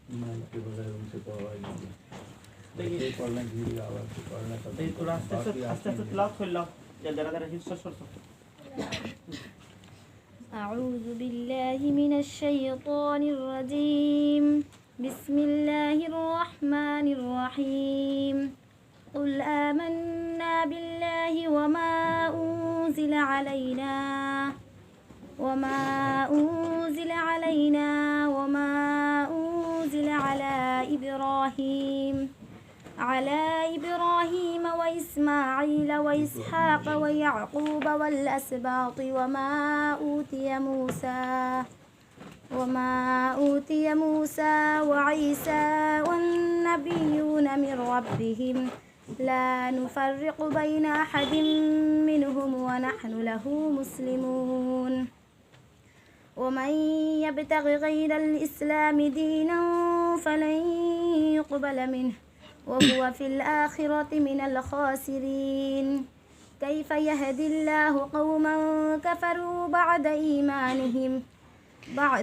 के बगैर उनसे तो आवाज नहीं देखिए पढ़ना धीरे आवाज से पढ़ना तो ये थोड़ा आस्ते आस्ते लाओ खोल लाओ जल्दी जरा हिस्सा छोड़ أعوذ بالله من الشيطان الرجيم بسم الله الرحمن الرحيم قل آمنا بالله وما أنزل علينا وما أنزل على إبراهيم وإسماعيل وإسحاق ويعقوب والأسباط وما أوتي موسى وعيسى والنبيون من ربهم لا نفرق بين أحد منهم ونحن له مسلمون ومن يبتغ غير الإسلام دينا فلن يقبل منه وهو في الآخرة من الخاسرين كيف يهدي الله قوما كفروا بعد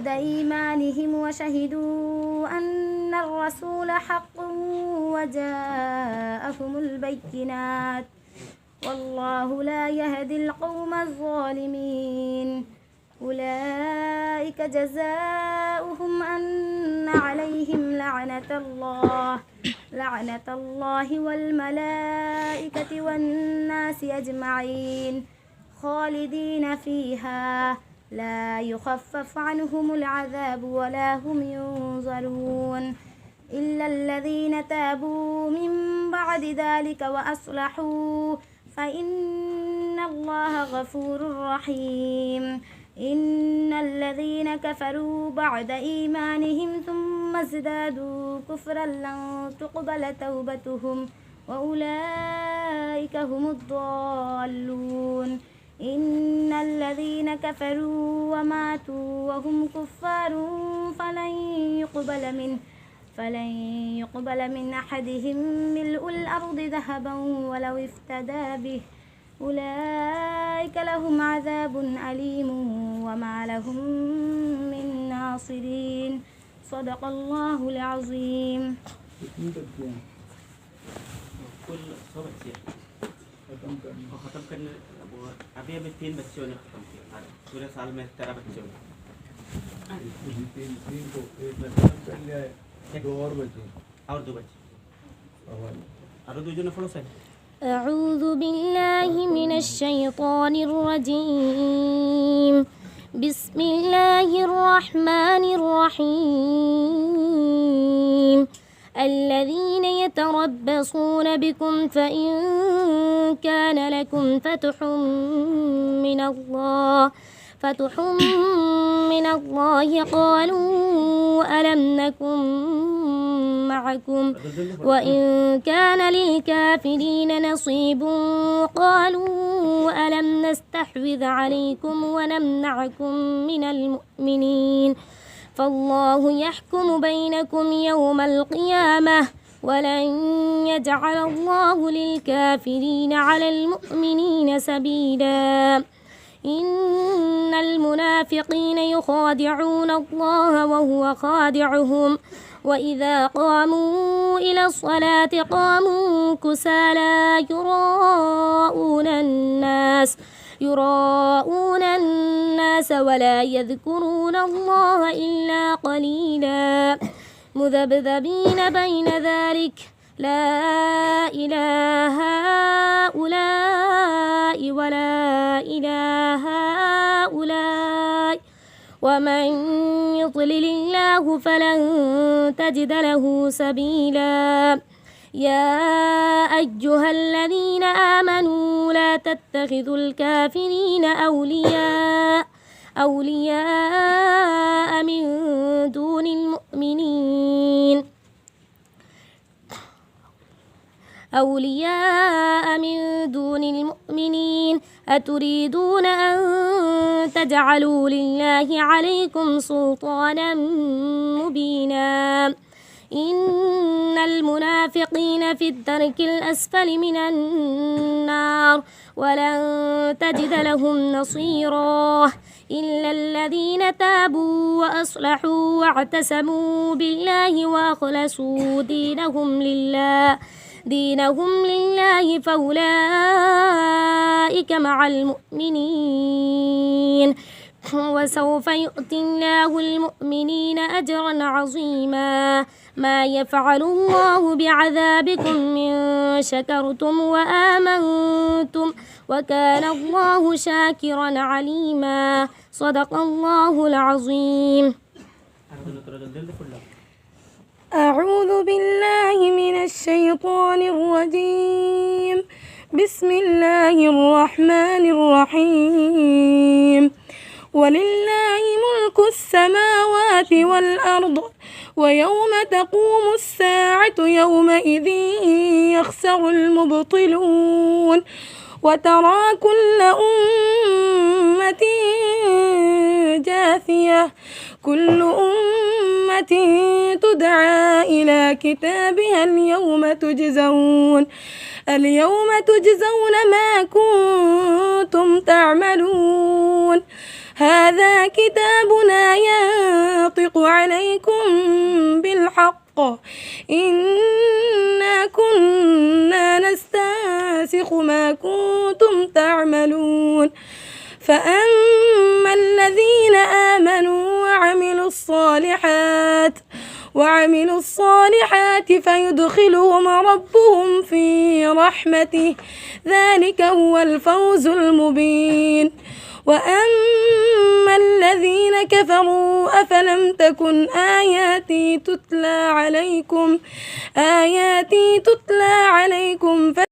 إيمانهم وشهدوا أن الرسول حق وجاءهم البينات والله لا يهدي القوم الظالمين أولئك جزاؤهم أن عليهم لعنة الله والملائكة والناس أجمعين خالدين فيها لا يخفف عنهم العذاب ولا هم ينظرون إلا الذين تابوا من بعد ذلك وأصلحوا فإن الله غفور رحيم إن الذين كفروا بعد إيمانهم ثم ازدادوا كفرا لن تقبل توبتهم وأولئك هم الضالون إن الذين كفروا وماتوا وهم كفار فلن يقبل من أحدهم ملء الأرض ذهبا ولو افتدى به أولئك لهم عذاب أليم وما لهم من ناصرين صدق الله العظيم. खत्म करने अभी 3 बच्चों ने खत्म किया पूरे साल में 13 बच्चों ने तीन को एक ने खत्म कर लिया है 2 और बचे और 2 बच्चे और 2 जने फॉलो से أعوذ بالله من الشيطان الرجيم بسم الله الرحمن الرحيم الذين يتربصون بكم فإن كان لكم فتح من الله قالوا ألم نكن معكم وإن كان للكافرين نصيب قالوا ألم نستحوذ عليكم ونمنعكم من المؤمنين فالله يحكم بينكم يوم القيامة ولن يجعل الله للكافرين على المؤمنين سبيلا إن المنافقين يخادعون الله وهو خادعهم وإذا قاموا إلى الصلاة قاموا كسالى يراءون الناس ولا يذكرون الله إلا قليلا مذبذبين بين ذلك لا إله هؤلاء ولا إله هؤلاء ومن يضلل الله فلن تجد له سبيلا يا أيها الذين آمنوا لا تتخذوا الكافرين أولياء من دون المؤمنين أتريدون أن تجعلوا لله عليكم سلطانا مبينا إن المنافقين في الدرك الأسفل من النار ولن تجد لهم نصيرا إلا الذين تابوا وأصلحوا واعتصموا بالله وأخلصوا دينهم لله فأولئك مع المؤمنين وسوف يؤتي الله المؤمنين أجرا عظيما ما يفعل الله بعذابكم من شكرتم وآمنتم وكان الله شاكرا عليما صدق الله العظيم. أعوذ بالله من الشيطان الرجيم. بسم الله الرحمن الرحيم. ولله ملك السماوات والأرض ويوم تقوم الساعة يومئذ يخسر المبطلون وترى كل أمة جاثية كل أمة تدعى إلى كتابها اليوم تجزون ما كنتم تعملون. هذا كتابنا ينطق عليكم بالحق إنا كنا نستنسخ ما كنتم تعملون. فأما الذين آمنوا وعملوا الصالحات فيدخلهم ربهم في رحمته ذلك هو الفوز المبين. وأما الذين كفروا أفلم تكن آياتي تتلى عليكم